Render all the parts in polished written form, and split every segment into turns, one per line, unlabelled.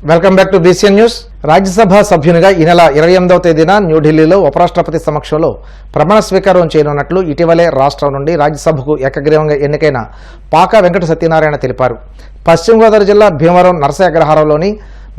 Welcome back to BCN news. Rajya Sabha సభ్యునిగా ఈ నెల 28వ తేదీన న్యూఢిల్లీలో ఉపరాష్ట్రపతి సమక్షంలో ప్రమాణ స్వీకారం చేయనున్నట్లు ఇటీవలే రాష్ట్రం నుండి రాజ్యసభకు ఏకగ్రీవంగా ఎన్నికైన పాకా వెంకట సత్యనారాయణ తెలిపారు. పశ్చిమ గోదావరి జిల్లా భీమవరం నరసాగ్రహారంలోని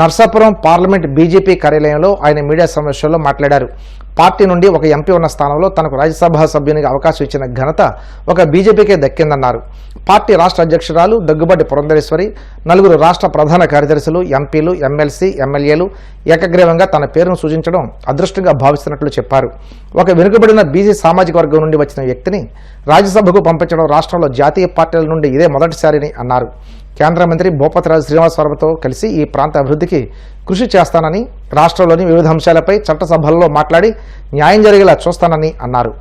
నర్సాపురం పార్లమెంట్ బీజేపీ కార్యాలయంలో ఆయన మీడియా సమావేశంలో మాట్లాడారు. పార్టీ నుండి ఒక ఎంపీ ఉన్న స్థానంలో తనకు రాజ్యసభ సభ్యునిగా అవకాశం ఇచ్చిన ఘనత ఒక బీజేపీకే దక్కిందన్నారు. పార్టీ రాష్ట్ర అధ్యక్షురాలు దగ్గుబాటి పురంధరేశ్వరి, 4 రాష్ట్ర ప్రధాన కార్యదర్శులు, ఎంపీలు, ఎమ్మెల్సీ, ఎమ్మెల్యేలు ఏకగ్రీవంగా తన పేరును సూచించడం అదృష్టంగా భావిస్తున్నట్లు చెప్పారు. ఒక వెనుకబడిన బీసీ సామాజిక వర్గం నుండి వచ్చిన వ్యక్తిని రాజ్యసభకు పంపించడం రాష్ట్రంలో జాతీయ పార్టీల నుండి ఇదే మొదటిసారని అన్నారు. కేంద్ర మంత్రి భూపతిరాజు శ్రీనివాసవర్మతో కలిసి ఈ ప్రాంత అభివృద్ధికి కృషి చేస్తానని, రాష్ట్రంలోని వివిధ అంశాలపై చట్టసభల్లో మాట్లాడి న్యాయం జరిగేలా చూస్తానని అన్నారు.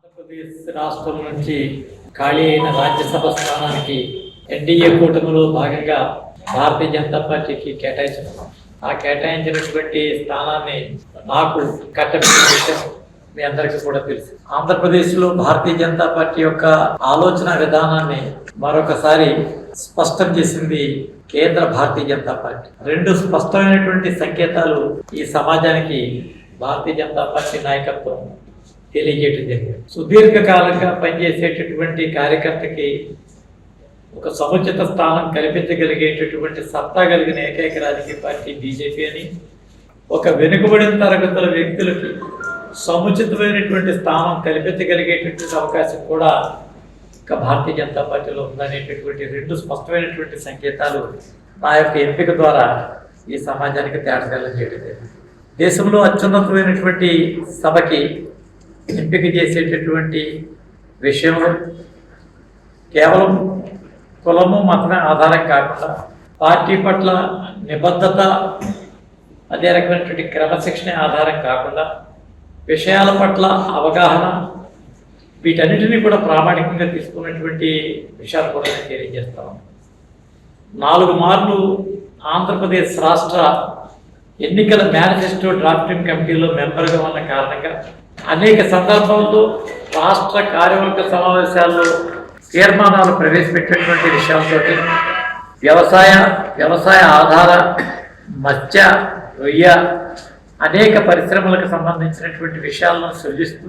ఆంధ్రప్రదేశ్ రాష్ట్రం నుంచి ఖాళీ అయిన రాజ్యసభ స్థానానికి ఎన్డీఏ కూటమిలో భాగంగా భారతీయ జనతా పార్టీకి కేటాయించడం, ఆ కేటాయించినటువంటి స్థానాన్ని నాకు కట్టబెట్టిన విషయం మీ అందరికీ కూడా తెలుసు. ఆంధ్రప్రదేశ్లో భారతీయ జనతా పార్టీ యొక్క ఆలోచన విధానాన్ని మరొకసారి స్పష్టం చేసింది కేంద్ర భారతీయ జనతా పార్టీ. 2 స్పష్టమైనటువంటి సంకేతాలు ఈ సమాజానికి భారతీయ జనతా పార్టీ నాయకత్వం తెలియజేయడం జరిగింది. సుదీర్ఘకాలంగా పనిచేసేటటువంటి కార్యకర్తకి ఒక సముచిత స్థానం కల్పించగలిగేటటువంటి సత్తా కలిగిన ఏకైక రాజకీయ పార్టీ బీజేపీ అని, ఒక వెనుకబడిన తరగతుల వ్యక్తులకి సముచితమైనటువంటి స్థానం కల్పించగలిగేటటువంటి అవకాశం కూడా భారతీయ జనతా పార్టీలో ఉందనేటటువంటి 2 స్పష్టమైనటువంటి సంకేతాలు నా యొక్క ఎంపిక ద్వారా ఈ సమాజానికి తేటతెల్లం చేయడం జరిగింది. దేశంలో అత్యున్నతమైనటువంటి సభకి ఎంపిక చేసేటటువంటి విషయంలో కేవలం కులము, మతమే ఆధారం కాకుండా పార్టీ పట్ల నిబద్ధత, అదే రకమైనటువంటి క్రమశిక్షణ ఆధారం కాకుండా విషయాల పట్ల అవగాహన, వీటన్నిటినీ కూడా ప్రామాణికంగా తీసుకున్నటువంటి విషయాలు కూడా నేను తెలియజేస్తాను. 4 మార్లు ఆంధ్రప్రదేశ్ రాష్ట్ర ఎన్నికల మేనిఫెస్టో డ్రాఫ్టింగ్ కమిటీలో మెంబర్గా ఉన్న కారణంగా అనేక సందర్భాల్లో రాష్ట్ర కార్యవర్గ సమావేశాల్లో తీర్మానాలు ప్రవేశపెట్టినటువంటి విషయాలతో వ్యవసాయ ఆధార, మత్స్య, రొయ్య అనేక పరిశ్రమలకు సంబంధించినటువంటి విషయాలను సృజిస్తూ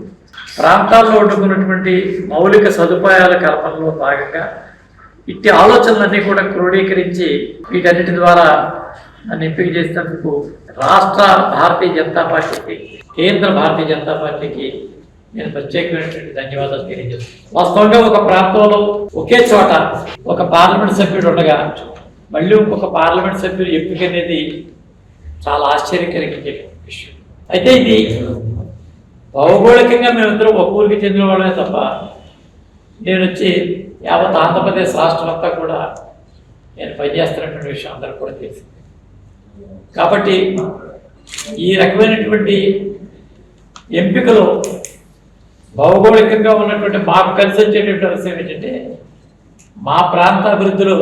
ప్రాంతాల్లో ఉండుకున్నటువంటి మౌలిక సదుపాయాల కల్పనలో భాగంగా ఇట్టి ఆలోచనలన్నీ కూడా క్రోడీకరించి వీటన్నిటి ద్వారా నన్ను ఎంపిక చేసినందుకు రాష్ట్ర భారతీయ జనతా పార్టీకి, కేంద్ర భారతీయ జనతా పార్టీకి నేను ప్రత్యేకమైనటువంటి ధన్యవాదాలు తెలియజేస్తాను. వాస్తవంగా ఒక ప్రాంతంలో ఒకే చోట ఒక పార్లమెంట్ సభ్యుడు ఉండగా మళ్ళీ ఇంకొక పార్లమెంట్ సభ్యుడు ఎంపిక అనేది చాలా ఆశ్చర్యకరించే విషయం. అయితే ఇది భౌగోళికంగా మేమిద్దరం ఒక ఊరికి చెందిన వాళ్ళమే తప్ప నేను వచ్చి యావత్ ఆంధ్రప్రదేశ్ రాష్ట్రం అంతా కూడా నేను పనిచేస్తున్నటువంటి విషయం అందరూ కూడా తెలిసింది. కాబట్టి ఈ రకమైనటువంటి ఎంపికలో భౌగోళికంగా ఉన్నటువంటి మాకు కలిసి వచ్చేటువంటి విషయం ఏంటంటే, మా ప్రాంత అభివృద్ధిలో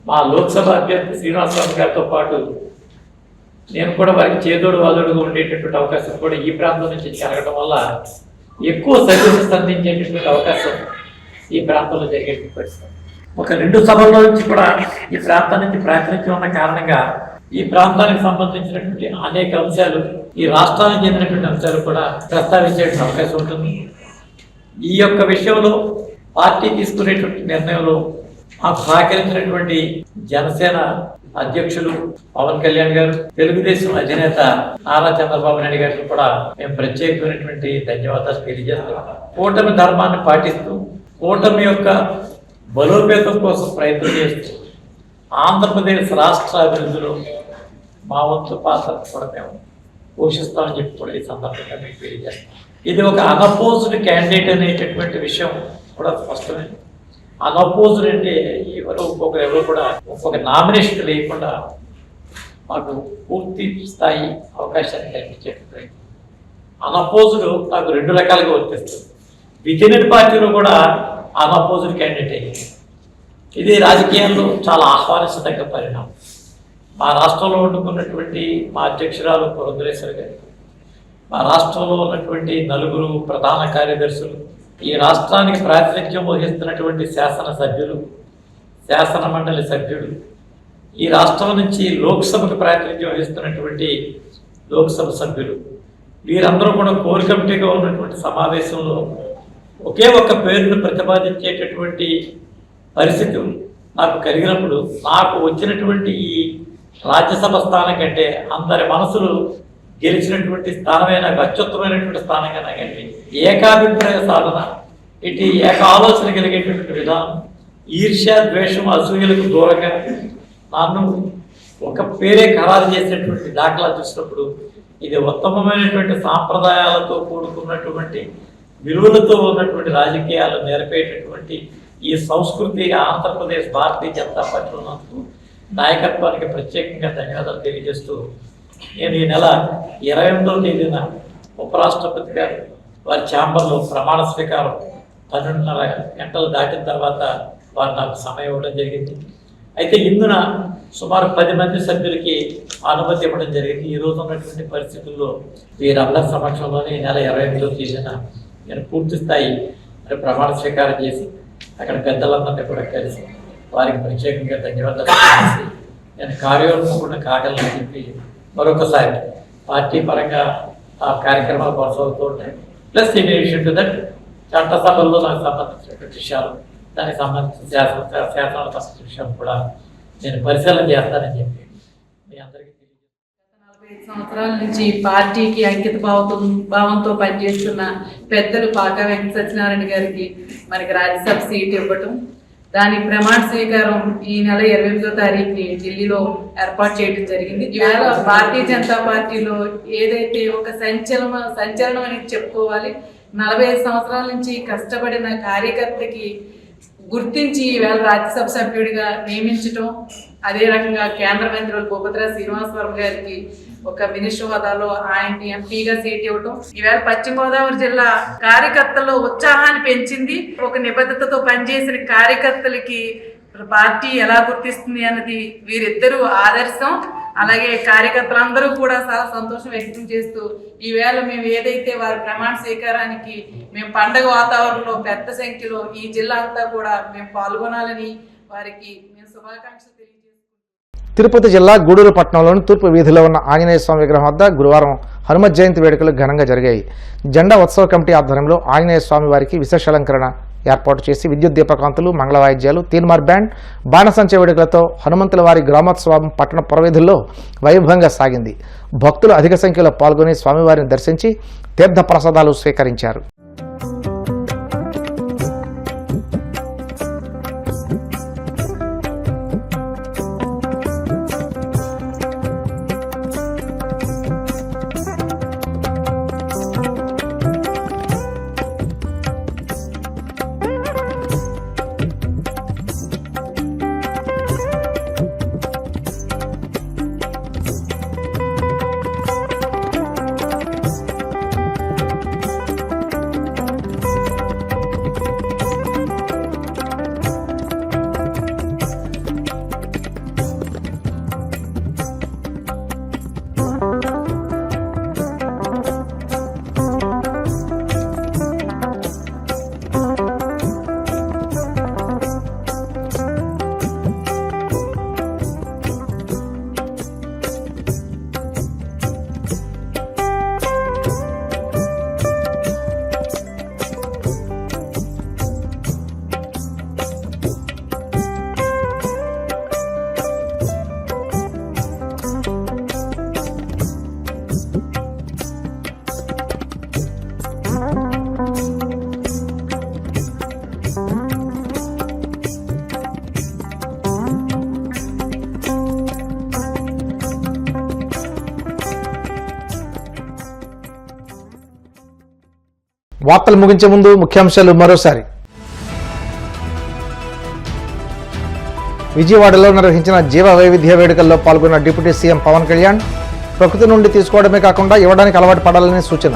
మా లోక్సభ అభ్యర్థి శ్రీనివాసరావు గారితో పాటు నేను కూడా వారికి చేదోడు వాదోడుగా ఉండేటటువంటి అవకాశం కూడా ఈ ప్రాంతం నుంచి జరగడం వల్ల ఎక్కువ సర్వీసెస్ అందించేటటువంటి అవకాశం ఈ ప్రాంతంలో జరిగేటువంటి పరిస్థితి. ఒక 2 సభల్లో నుంచి కూడా ఈ ప్రాంతం నుంచి ప్రాతినిధ్యం ఉన్న కారణంగా ఈ ప్రాంతానికి సంబంధించినటువంటి అనేక అంశాలు, ఈ రాష్ట్రానికి చెందినటువంటి అంశాలు కూడా ప్రస్తావించేటువంటి అవకాశం ఉంటుంది. ఈ యొక్క విషయంలో పార్టీ తీసుకునేటువంటి నిర్ణయంలో మాకు సహకరించినటువంటి జనసేన అధ్యక్షులు పవన్ కళ్యాణ్ గారు, తెలుగుదేశం అధినేత నారా చంద్రబాబు నాయుడు గారికి కూడా మేము ప్రత్యేకమైనటువంటి ధన్యవాదాలు తెలియజేస్తున్నాం. కూటమి ధర్మాన్ని పాటిస్తూ కూటమి యొక్క బలోపేతం కోసం ప్రయత్నం చేస్తూ ఆంధ్రప్రదేశ్ రాష్ట్ర అభివృద్ధిలో మా వంతు పాత్ర కూడా మేము పోషిస్తామని చెప్పి కూడా ఈ సందర్భంగా మీకు తెలియజేస్తాం. ఇది ఒక అన్అపోజ్డ్ క్యాండిడేట్ అనేటటువంటి విషయం కూడా స్పష్టమైంది. అన్అపోజ్డ్ అంటే ఎవరు కూడా ఒక్కొక్క నామినేషన్ లేకుండా మాకు పూర్తి స్థాయి అవకాశాన్ని కల్పించేటటువంటి అన్అపోజ్డ్ నాకు 2 రకాలుగా వర్తిస్తుంది. విధిని పార్టీలో కూడా అన్అపోజ్డ్ క్యాండిడేట్ అయ్యింది. ఇది రాజకీయాల్లో చాలా ఆహ్వానించదగ్గ పరిణామం. మా రాష్ట్రంలో ఉండుకున్నటువంటి మా అధ్యక్షురాలు పురంధరేశ్వరి గారు, మా రాష్ట్రంలో ఉన్నటువంటి 4 ప్రధాన కార్యదర్శులు, ఈ రాష్ట్రానికి ప్రాతినిధ్యం వహిస్తున్నటువంటి శాసన సభ్యులు, శాసన మండలి సభ్యులు, ఈ రాష్ట్రం నుంచి లోక్సభకు ప్రాతినిధ్యం వహిస్తున్నటువంటి లోక్సభ సభ్యులు వీరందరూ కూడా కోర్ కమిటీగా ఉన్నటువంటి సమావేశంలో ఒకే ఒక్క పేరును ప్రతిపాదించేటటువంటి పరిస్థితి నాకు కలిగినప్పుడు నాకు వచ్చినటువంటి ఈ రాజ్యసభ స్థానం కంటే అందరి మనసులు గెలిచినటువంటి స్థానమే నాకు అత్యుత్తమైనటువంటి స్థానంగా నాకు అనిపించింది. ఏకాభిప్రాయ సాధన, ఇటు ఏక ఆలోచన కలిగేటటువంటి విధానం, ఈర్ష్య ద్వేషం అసూయలకు దూరంగా నన్ను ఒక పేరే ఖరారు చేసేటువంటి దాఖలా చూసినప్పుడు ఇది ఉత్తమమైనటువంటి సాంప్రదాయాలతో కూడుకున్నటువంటి విలువలతో ఉన్నటువంటి రాజకీయాలు నేర్పేటటువంటి ఈ సంస్కృతి ఆంధ్రప్రదేశ్ భారతీయ జనతా పార్టీ ఉన్నందుకు నాయకత్వానికి ప్రత్యేకంగా ధన్యవాదాలు తెలియజేస్తూ నేను ఈ నెల 28వ తేదీన ఉపరాష్ట్రపతి గారు వారి ఛాంబర్లో ప్రమాణ స్వీకారం 12:30 గంటలు దాటిన తర్వాత వారు నాకు సమయం ఇవ్వడం జరిగింది. అయితే ఇందున సుమారు 10 మంది సభ్యులకి అనుమతి ఇవ్వడం జరిగింది. ఈ రోజు ఉన్నటువంటి పరిస్థితుల్లో వీరందరి సమక్షంలోనే ఈ నెల 28వ తేదీన నేను పూర్తి స్థాయి ప్రమాణ స్వీకారం చేసి అక్కడ పెద్దలందరినీ కూడా కలిసి వారికి ప్రత్యేకంగా ధన్యవాదాలు చేసి నేను కార్యోన్ముఖుడిని కాగలని చెప్పి మరొకసారి పార్టీ పరంగా ఆ కార్యక్రమాలు కొనసాగుతూ ఉంటాయి. Plus in addition to that చట్టసభల్లో నాకు సంబంధించినటువంటి విషయాలు, దానికి సంబంధించిన శాసనాలకు సంబంధించిన విషయాలు కూడా నేను పరిశీలన చేస్తానని చెప్పి మీ అందరికీ తెలియజేస్తాను.
45 సంవత్సరాల నుంచి పార్టీకి అంకిత భావంతో పనిచేస్తున్న పెద్దలు పాకా వెంకట సత్యనారాయణ గారికి మనకి రాజ్యసభ సీట్ ఇవ్వటం, దాని ప్రమాణ స్వీకారం ఈ నెల 28వ తారీఖుని ఢిల్లీలో ఏర్పాటు చేయడం జరిగింది. ఈవేళ భారతీయ జనతా పార్టీలో ఏదైతే ఒక సంచలనం అనేది చెప్పుకోవాలి. 45 సంవత్సరాల నుంచి కష్టపడిన కార్యకర్తకి గుర్తించి ఈవేళ రాజ్యసభ సభ్యుడిగా నియమించటం, అదే రకంగా కేంద్ర మంత్రులు భూపతిరాజు శ్రీనివాసవర్మ గారికి ఒక మినిస్టర్ హోదాలో ఆయన్ని ఎంపీగా సీట్ ఇవ్వటం ఈవేళ పశ్చిమ గోదావరి జిల్లా కార్యకర్తల్లో ఉత్సాహాన్ని పెంచింది. ఒక నిబద్ధతతో పనిచేసిన కార్యకర్తలకి పార్టీ ఎలా గుర్తిస్తుంది అన్నది వీరిద్దరూ ఆదర్శం. అలాగే కార్యకర్తలందరూ కూడా చాలా సంతోషం వ్యక్తం చేస్తూ ఈవేళ మేము ఏదైతే వారి ప్రమాణ స్వీకారానికి మేము పండగ వాతావరణంలో పెద్ద సంఖ్యలో ఈ జిల్లా అంతా కూడా మేము పాల్గొనాలని వారికి మేము శుభాకాంక్షలు తెలియజేస్తున్నాం.
తిరుపతి జిల్లా గూడూరు పట్టణంలోని తూర్పు వీధిలో ఉన్న ఆంజనేయ స్వామి విగ్రహం వద్ద గురువారం హనుమత్ జయంతి వేడుకలు ఘనంగా జరిగాయి. జెండా ఉత్సవ కమిటీ ఆధ్వర్యంలో ఆంజనేయ స్వామి వారికి విశేష అలంకరణ ఏర్పాటు చేసి విద్యుత్ దీపకాంతులు, మంగళ వాయిద్యాలు, తీన్మార్ బ్యాండ్, బాణసంచ వేడుకలతో హనుమంతుల వారి గ్రామోత్సవం పట్టణ పురవీధుల్లో వైభవంగా సాగింది. భక్తులు అధిక సంఖ్యలో పాల్గొని స్వామివారిని దర్శించి తీర్థ ప్రసాదాలు స్వీకరించారు. వార్తలు ముగించే ముందు ముఖ్యాంశాలు మరోసారి. విజయవాడలో నిర్వహించిన జీవ వైవిధ్య వేడుకల్లో పాల్గొన్న డిప్యూటీ సీఎం పవన్ కళ్యాణ్ ప్రకృతి నుండి తీసుకోవడమే కాకుండా ఇవ్వడానికి అలవాటు పడాలని సూచన.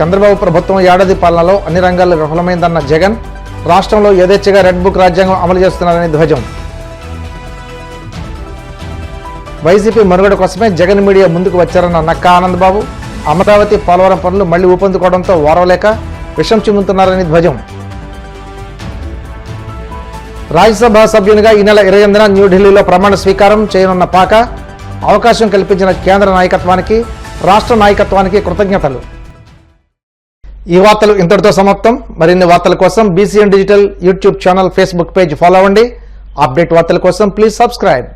చంద్రబాబు ప్రభుత్వం ఏడాది పాలనలో అన్ని రంగాల్లో విఫలమైందన్న జగన్, రాష్ట్రంలో యథేచ్ఛగా రెడ్ బుక్ రాజ్యాంగం అమలు చేస్తున్నారని ధ్వజం. వైసీపీ మనుగడ కోసమే జగన్ మీడియా ముందుకు వచ్చారన్న నక్కా ఆనందబాబు, అమరావతి పోలవరం పనులు మళ్లీ ఊపందుకోవడంతో ఓరవలేక విషం చిమ్ముతున్నారని ధ్వజం. రాజ్యసభ సభ్యునిగా ఈ నెల 28న న్యూఢిల్లీలో ప్రమాణ స్వీకారం చేయనున్న పాక అవకాశం కల్పించిన కేంద్ర నాయకత్వానికి, రాష్ట్ర నాయకత్వానికి కృతజ్ఞతలు. ఈ వార్తలు ఇంతటితో సమాప్తం. మరిన్ని వార్తల కోసం BCN digital YouTube channel, Facebook page follow అవ్వండి. అప్డేట్ వార్తల కోసం ప్లీజ్ సబ్స్క్రైబ్.